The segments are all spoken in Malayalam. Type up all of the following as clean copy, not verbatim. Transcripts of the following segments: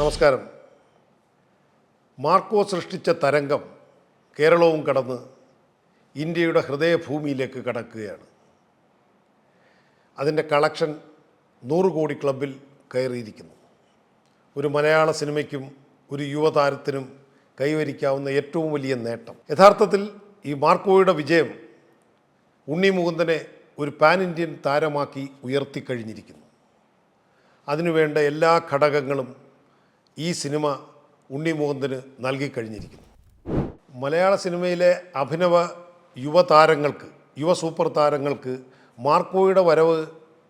നമസ്കാരം. മാർക്കോ സൃഷ്ടിച്ച തരംഗം കേരളവും കടന്ന് ഇന്ത്യയുടെ ഹൃദയഭൂമിയിലേക്ക് കടക്കുകയാണ്. അതിൻ്റെ കളക്ഷൻ 100 കോടി ക്ലബിൽ കയറിയിരിക്കുന്നു. ഒരു മലയാള സിനിമയ്ക്കും ഒരു യുവതാരത്തിനും കൈവരിക്കാവുന്ന ഏറ്റവും വലിയ നേട്ടം. യഥാർത്ഥത്തിൽ ഈ മാർക്കോയുടെ വിജയം ഉണ്ണി മുകുന്ദനെ ഒരു പാൻ ഇന്ത്യൻ താരമാക്കി ഉയർത്തിക്കഴിഞ്ഞിരിക്കുന്നു. അതിനുവേണ്ട എല്ലാ ഘടകങ്ങളും ഈ സിനിമ ഉണ്ണി മുകുന്ദന് നൽകിക്കഴിഞ്ഞിരിക്കുന്നു. മലയാള സിനിമയിലെ അഭിനവ യുവതാരങ്ങൾക്ക്, യുവ സൂപ്പർ താരങ്ങൾക്ക് മാർക്കോയുടെ വരവ്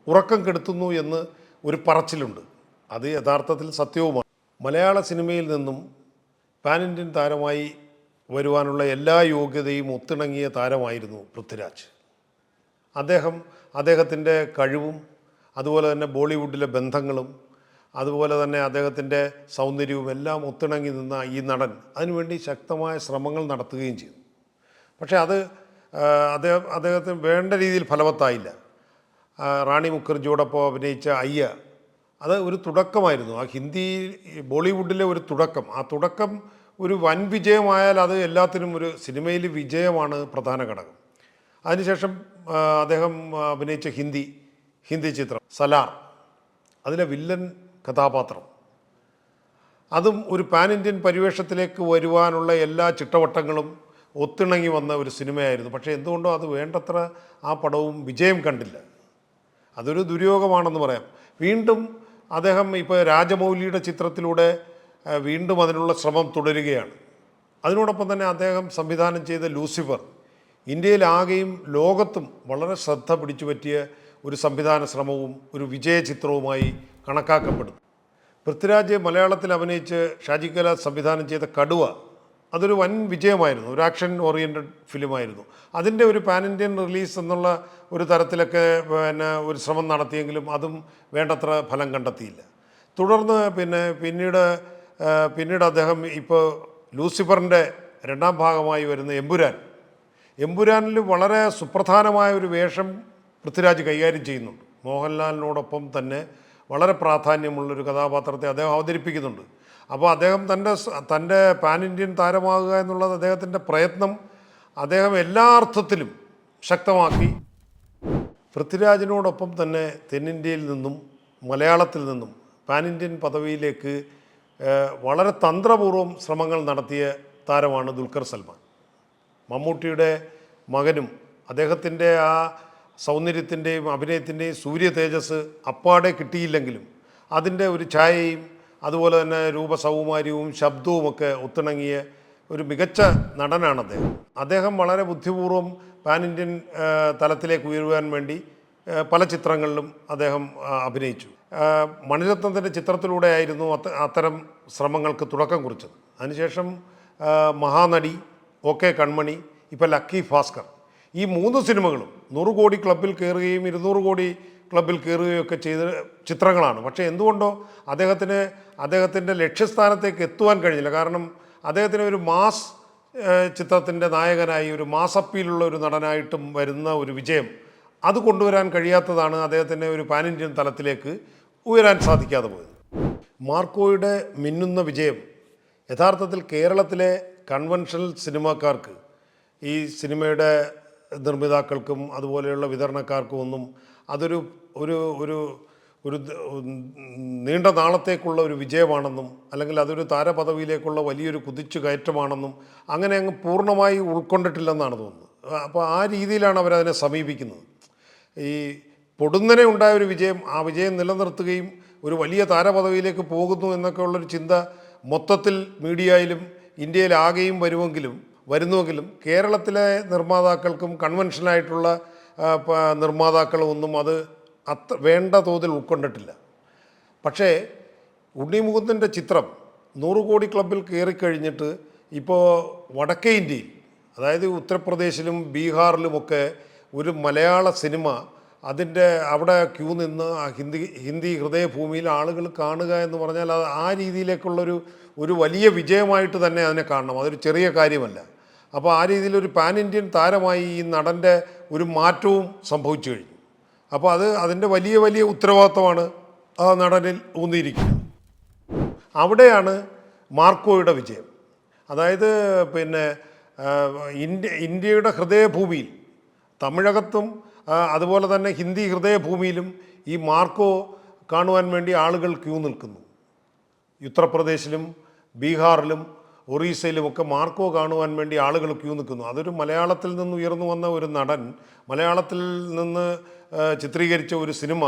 ഉറക്കം കെടുത്തുന്നു എന്ന് ഒരു പറച്ചിലുണ്ട്. അത് യഥാർത്ഥത്തിൽ സത്യവുമാണ്. മലയാള സിനിമയിൽ നിന്നും പാൻ ഇന്ത്യൻ താരമായി വരുവാനുള്ള എല്ലാ യോഗ്യതയും ഒത്തിണങ്ങിയ താരമായിരുന്നു പൃഥ്വിരാജ്. അദ്ദേഹത്തിൻ്റെ കഴിവും അതുപോലെ തന്നെ ബോളിവുഡിലെ ബന്ധങ്ങളും അതുപോലെ തന്നെ അദ്ദേഹത്തിൻ്റെ സൗന്ദര്യവും എല്ലാം ഒത്തിണങ്ങി നിന്ന ഈ നടൻ അതിനുവേണ്ടി ശക്തമായ ശ്രമങ്ങൾ നടത്തുകയും ചെയ്തു. പക്ഷേ അത് അദ്ദേഹത്തിന് വേണ്ട രീതിയിൽ ഫലവത്തായില്ല. റാണി മുഖർജിയോടൊപ്പം അഭിനയിച്ച അയ്യ അത് ഒരു തുടക്കമായിരുന്നു. ആ ബോളിവുഡിലെ ഒരു തുടക്കം. ആ തുടക്കം ഒരു വൻ വിജയമായാൽ അത് എല്ലാത്തിനും ഒരു സിനിമയിൽ വിജയമാണ് പ്രധാന ഘടകം. അതിനുശേഷം അദ്ദേഹം അഭിനയിച്ച ഹിന്ദി ചിത്രം സലാർ, അതിലെ വില്ലൻ കഥാപാത്രം, അതും ഒരു പാൻ ഇന്ത്യൻ പരിവേഷത്തിലേക്ക് വരുവാനുള്ള എല്ലാ ചിട്ടവട്ടങ്ങളും ഒത്തിണങ്ങി വന്ന ഒരു സിനിമയായിരുന്നു. പക്ഷേ എന്തുകൊണ്ടോ അത് വേണ്ടത്ര ആ പടവും വിജയം കണ്ടില്ല. അതൊരു ദുര്യോഗമാണെന്ന് പറയാം. വീണ്ടും അദ്ദേഹം ഇപ്പോൾ രാജമൗലിയുടെ ചിത്രത്തിലൂടെ വീണ്ടും അതിനുള്ള ശ്രമം തുടരുകയാണ്. അതിനോടൊപ്പം തന്നെ അദ്ദേഹം സംവിധാനം ചെയ്ത ലൂസിഫർ ഇന്ത്യയിലാകെയും ലോകത്തും വളരെ ശ്രദ്ധ പിടിച്ചു പറ്റിയ ഒരു സംവിധാന ശ്രമവും ഒരു വിജയ ചിത്രവുമായി കണക്കാക്കപ്പെടുന്നു. പൃഥ്വിരാജ് മലയാളത്തിൽ അഭിനയിച്ച് ഷാജി കൈലാസ് സംവിധാനം ചെയ്ത കടുവ അതൊരു വൻ വിജയമായിരുന്നു. ഒരു ആക്ഷൻ ഓറിയൻറ്റഡ് ഫിലിമായിരുന്നു. അതിൻ്റെ ഒരു പാൻ ഇന്ത്യൻ റിലീസ് എന്നുള്ള ഒരു തരത്തിലൊക്കെ ഒരു ശ്രമം നടത്തിയെങ്കിലും അതും വേണ്ടത്ര ഫലം കണ്ടെത്തിയില്ല. തുടർന്ന് പിന്നീട് അദ്ദേഹം ഇപ്പോൾ ലൂസിഫറിൻ്റെ 2ാം ഭാഗമായി വരുന്ന എമ്പുരാനിൽ വളരെ സുപ്രധാനമായ ഒരു വേഷം പൃഥ്വിരാജ് കൈകാര്യം ചെയ്യുന്നുണ്ട്. മോഹൻലാലിനോടൊപ്പം തന്നെ വളരെ പ്രാധാന്യമുള്ളൊരു കഥാപാത്രത്തെ അദ്ദേഹം അവതരിപ്പിക്കുന്നുണ്ട്. അപ്പോൾ അദ്ദേഹം തൻ്റെ പാൻ ഇന്ത്യൻ താരമാകുക എന്നുള്ളത് അദ്ദേഹത്തിൻ്റെ പ്രയത്നം അദ്ദേഹം എല്ലാ അർത്ഥത്തിലും ശക്തമാക്കി. പൃഥ്വിരാജിനോടൊപ്പം തന്നെ തെന്നിന്ത്യയിൽ നിന്നും മലയാളത്തിൽ നിന്നും പാൻ ഇന്ത്യൻ പദവിയിലേക്ക് വളരെ തന്ത്രപൂർവ്വം ശ്രമങ്ങൾ നടത്തിയ താരമാണ് ദുൽഖർ സൽമാൻ. മമ്മൂട്ടിയുടെ മകനും അദ്ദേഹത്തിൻ്റെ ആ സൗന്ദര്യത്തിൻ്റെയും അഭിനയത്തിൻ്റെയും സൂര്യ തേജസ് അപ്പാടെ കിട്ടിയില്ലെങ്കിലും അതിൻ്റെ ഒരു ഛായയും അതുപോലെ തന്നെ രൂപസൗകുമാര്യവും ശബ്ദവുമൊക്കെ ഒത്തിണങ്ങിയ ഒരു മികച്ച നടനാണ് അദ്ദേഹം വളരെ ബുദ്ധിപൂർവ്വം പാൻ ഇന്ത്യൻ തലത്തിലേക്ക് ഉയരുവാൻ വേണ്ടി പല ചിത്രങ്ങളിലും അദ്ദേഹം അഭിനയിച്ചു. മണിരത്നത്തിൻ്റെ ചിത്രത്തിലൂടെ ആയിരുന്നു അത്തരം ശ്രമങ്ങൾക്ക് തുടക്കം കുറിച്ചത്. അതിനുശേഷം മഹാനടി, ഓക്കെ കൺമണി, ഇപ്പോൾ ലക്കി ഭാസ്കർ, ഈ 3 സിനിമകളും 100 കോടി ക്ലബിൽ കയറുകയും 200 കോടി ക്ലബിൽ കയറുകയൊക്കെ ചെയ്ത ചിത്രങ്ങളാണ്. പക്ഷേ എന്തുകൊണ്ടോ അദ്ദേഹത്തിൻ്റെ ലക്ഷ്യസ്ഥാനത്തേക്ക് എത്തുവാൻ കഴിഞ്ഞില്ല. കാരണം അദ്ദേഹത്തിന് ഒരു മാസ് ചിത്രത്തിൻ്റെ നായകനായി ഒരു മാസ് അപ്പീലുള്ള ഒരു നടനായിട്ടും വരുന്ന ഒരു വിജയം അത് കൊണ്ടുവരാൻ കഴിയാത്തതാണ് അദ്ദേഹത്തിൻ്റെ ഒരു പാൻ ഇന്ത്യൻ തലത്തിലേക്ക് ഉയരാൻ സാധിക്കാതെ പോയത്. മാർക്കോയുടെ മിന്നുന്ന വിജയം യഥാർത്ഥത്തിൽ കേരളത്തിലെ കൺവെൻഷണൽ സിനിമാക്കാർക്ക്, ഈ സിനിമയുടെ നിർമ്മിതാക്കൾക്കും അതുപോലെയുള്ള വിതരണക്കാർക്കും ഒന്നും അതൊരു ഒരു ഒരു ഒരു നീണ്ട നാളത്തേക്കുള്ള ഒരു വിജയമാണെന്നും അല്ലെങ്കിൽ അതൊരു താരപദവിയിലേക്കുള്ള വലിയൊരു കുതിച്ചു കയറ്റമാണെന്നും അങ്ങനെ അങ്ങ് പൂർണ്ണമായി ഉൾക്കൊണ്ടിട്ടില്ലെന്നാണ് തോന്നുന്നത്. അപ്പോൾ ആ രീതിയിലാണ് അവരതിനെ സമീപിക്കുന്നത്. ഈ പൊടുന്നനെ ഉണ്ടായ ഒരു വിജയം, ആ വിജയം നിലനിർത്തുകയും ഒരു വലിയ താരപദവിയിലേക്ക് പോകുന്നു എന്നൊക്കെ ഉള്ളൊരു ചിന്ത മൊത്തത്തിൽ മീഡിയയിലും ഇന്ത്യയിലാകെയും വരുന്നുവെങ്കിലും കേരളത്തിലെ നിർമ്മാതാക്കൾക്കും കൺവെൻഷനായിട്ടുള്ള നിർമ്മാതാക്കളൊന്നും അത് വേണ്ട തോതിൽ ഉൾക്കൊണ്ടിട്ടില്ല. പക്ഷേ ഉണ്ണി മുകുന്ദൻ്റെ ചിത്രം 100 കോടി ക്ലബിൽ കയറിക്കഴിഞ്ഞിട്ട് ഇപ്പോൾ വടക്കേ ഇന്ത്യയിൽ, അതായത് ഉത്തർപ്രദേശിലും ബീഹാറിലുമൊക്കെ ഒരു മലയാള സിനിമ അതിൻ്റെ അവിടെ ക്യൂ നിന്ന് ആ ഹിന്ദി ഹൃദയഭൂമിയിൽ ആളുകൾ കാണുക എന്ന് പറഞ്ഞാൽ അത് ആ രീതിയിലേക്കുള്ളൊരു വലിയ വിജയമായിട്ട് തന്നെ അതിനെ കാണണം. അതൊരു ചെറിയ കാര്യമല്ല. അപ്പോൾ ആ രീതിയിലൊരു പാൻ ഇന്ത്യൻ താരമായി ഈ നടൻ്റെ ഒരു മാറ്റവും സംഭവിച്ചു കഴിഞ്ഞു. അപ്പോൾ അതിൻ്റെ വലിയ ഉത്തരവാദിത്തമാണ് ആ നടനിൽ ഊന്നിയിരിക്കുന്നത്. അവിടെയാണ് മാർക്കോയുടെ വിജയം. അതായത് പിന്നെ ഇന്ത്യയുടെ ഹൃദയഭൂമിയിൽ, തമിഴകത്തും അതുപോലെ തന്നെ ഹിന്ദി ഹൃദയഭൂമിയിലും ഈ മാർക്കോ കാണുവാൻ വേണ്ടി ആളുകൾ ക്യൂ നിൽക്കുന്നു. ഉത്തർപ്രദേശിലും ബീഹാറിലും ഒറീസയിലുമൊക്കെ മാർക്കോ കാണുവാൻ വേണ്ടി ആളുകൾ ക്യൂ നിൽക്കുന്നു. അതൊരു മലയാളത്തിൽ നിന്ന് ഉയർന്നു വന്ന ഒരു നടൻ, മലയാളത്തിൽ നിന്ന് ചിത്രീകരിച്ച ഒരു സിനിമ,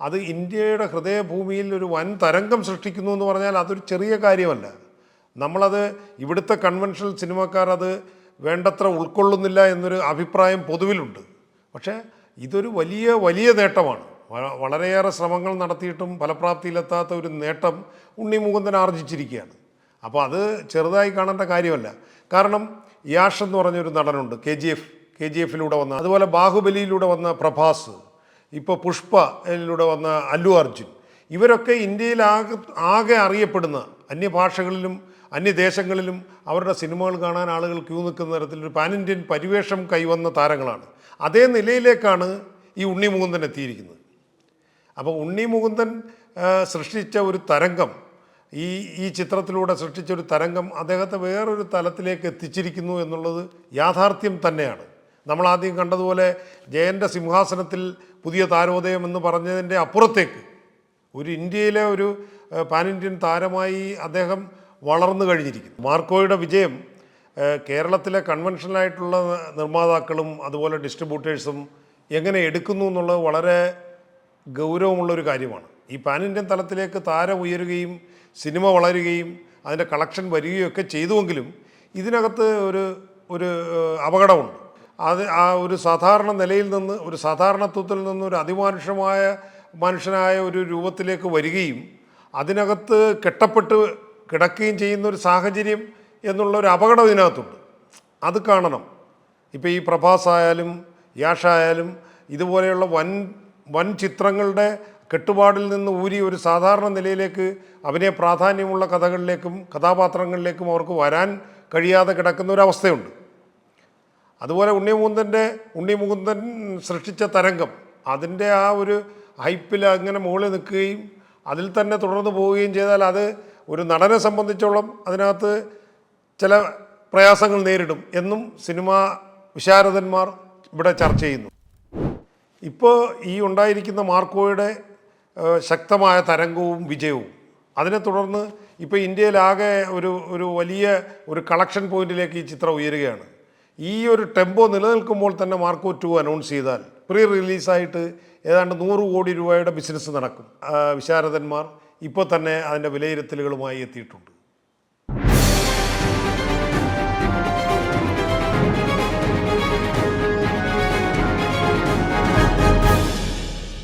അത് ഇന്ത്യയുടെ ഹൃദയഭൂമിയിൽ ഒരു വൻ തരംഗം സൃഷ്ടിക്കുന്നു എന്ന് പറഞ്ഞാൽ അതൊരു ചെറിയ കാര്യമല്ല. നമ്മളത് ഇവിടുത്തെ കൺവെൻഷണൽ സിനിമക്കാർ അത് വേണ്ടത്ര ഉൾക്കൊള്ളുന്നില്ല എന്നൊരു അഭിപ്രായം പൊതുവിലുണ്ട്. പക്ഷേ ഇതൊരു വലിയ വലിയ നേട്ടമാണ്. വളരെയേറെ ശ്രമങ്ങൾ നടത്തിയിട്ടും ഫലപ്രാപ്തിയിലെത്താത്ത ഒരു നേട്ടം ഉണ്ണി മുകുന്ദൻ ആർജിച്ചിരിക്കുകയാണ്. അപ്പോൾ അത് ചെറുതായി കാണേണ്ട കാര്യമല്ല. കാരണം യാഷ് എന്ന് പറഞ്ഞൊരു നടനുണ്ട്, കെ ജി എഫിലൂടെ വന്ന, അതുപോലെ ബാഹുബലിയിലൂടെ വന്ന പ്രഭാസ്, ഇപ്പോൾ പുഷ്പയിലൂടെ വന്ന അല്ലു അർജുൻ, ഇവരൊക്കെ ഇന്ത്യയിൽ ആകെ അറിയപ്പെടുന്ന, അന്യഭാഷകളിലും അന്യദേശങ്ങളിലും അവരുടെ സിനിമകൾ കാണാൻ ആളുകൾ ക്യൂ നിൽക്കുന്ന തരത്തിലൊരു പാൻ ഇന്ത്യൻ പരിവേഷം കൈവന്ന താരങ്ങളാണ്. അതേ നിലയിലേക്കാണ് ഈ ഉണ്ണി മുകുന്ദൻ എത്തിയിരിക്കുന്നത്. അപ്പോൾ ഉണ്ണി മുകുന്ദൻ സൃഷ്ടിച്ച ഒരു തരംഗം, ഈ ചിത്രത്തിലൂടെ സൃഷ്ടിച്ച ഒരു തരംഗം അദ്ദേഹത്തെ വേറൊരു തലത്തിലേക്ക് എത്തിച്ചിരിക്കുന്നു എന്നുള്ളത് യാഥാർത്ഥ്യം തന്നെയാണ്. നമ്മളാദ്യം കണ്ടതുപോലെ ജയൻ്റെ സിംഹാസനത്തിൽ പുതിയ താരോദയം എന്ന് പറഞ്ഞതിൻ്റെ അപ്പുറത്തേക്ക് ഒരു ഇന്ത്യയിലെ ഒരു പാൻ ഇന്ത്യൻ താരമായി അദ്ദേഹം വളർന്നു കഴിഞ്ഞിരിക്കുന്നു. മാർക്കോയുടെ വിജയം കേരളത്തിലെ കൺവെൻഷനലായിട്ടുള്ള നിർമ്മാതാക്കളും അതുപോലെ ഡിസ്ട്രിബ്യൂട്ടേഴ്സും എങ്ങനെ എടുക്കുന്നു എന്നുള്ളത് വളരെ ഗൗരവമുള്ളൊരു കാര്യമാണ്. ഈ പാൻ ഇന്ത്യൻ തലത്തിലേക്ക് താരം ഉയരുകയും സിനിമ വളരുകയും അതിൻ്റെ കളക്ഷൻ വരികയും ഒക്കെ ചെയ്തുവെങ്കിലും ഇതിനകത്ത് ഒരു അപകടമുണ്ട്. അത് ആ ഒരു സാധാരണ നിലയിൽ നിന്ന്, ഒരു സാധാരണത്വത്തിൽ നിന്ന് ഒരു മനുഷ്യനായ ഒരു രൂപത്തിലേക്ക് വരികയും അതിനകത്ത് കെട്ടപ്പെട്ട് കിടക്കുകയും ചെയ്യുന്ന ഒരു സാഹചര്യം എന്നുള്ളൊരു അപകടം ഇതിനകത്തുണ്ട്. അത് കാണണം. ഇപ്പോൾ ഈ പ്രഭാസ് ആയാലും യാഷായാലും ഇതുപോലെയുള്ള വൻ ചിത്രങ്ങളുടെ കെട്ടുപാടിൽ നിന്ന് ഊരി ഒരു സാധാരണ നിലയിലേക്ക് അഭിനയ പ്രാധാന്യമുള്ള കഥകളിലേക്കും കഥാപാത്രങ്ങളിലേക്കും അവർക്ക് വരാൻ കഴിയാതെ കിടക്കുന്ന ഒരവസ്ഥയുണ്ട്. അതുപോലെ ഉണ്ണി മുകുന്ദൻ സൃഷ്ടിച്ച തരംഗം, അതിൻ്റെ ആ ഒരു ഹൈപ്പിൽ അങ്ങനെ മുകളിൽ നിൽക്കുകയും അതിൽ തന്നെ തുടർന്ന് പോവുകയും ചെയ്താൽ അത് ഒരു നടനെ സംബന്ധിച്ചോളം അതിനകത്ത് ചില പ്രയാസങ്ങൾ നേരിടും എന്നും സിനിമാ വിശാരദന്മാർ ഇവിടെ ചർച്ച ചെയ്യുന്നു. ഇപ്പോൾ ഈ ഉണ്ടായിരിക്കുന്ന മാർക്കോയുടെ ശക്തമായ തരംഗവും വിജയവും, അതിനെ തുടർന്ന് ഇപ്പോൾ ഇന്ത്യയിലാകെ ഒരു വലിയ ഒരു കളക്ഷൻ പോയിന്റിലേക്ക് ഈ ചിത്രം ഉയരുകയാണ്. ഈ ഒരു ടെമ്പോ നിലനിൽക്കുമ്പോൾ തന്നെ മാർക്കോ 2 അനൗൺസ് ചെയ്താൽ പ്രീ റിലീസായിട്ട് ഏതാണ്ട് 100 കോടി രൂപയുടെ ബിസിനസ് നടക്കും. വിശാരദന്മാർ ഇപ്പോൾ തന്നെ അതിൻ്റെ വിലയിരുത്തലുകളുമായി എത്തിയിട്ടുണ്ട്.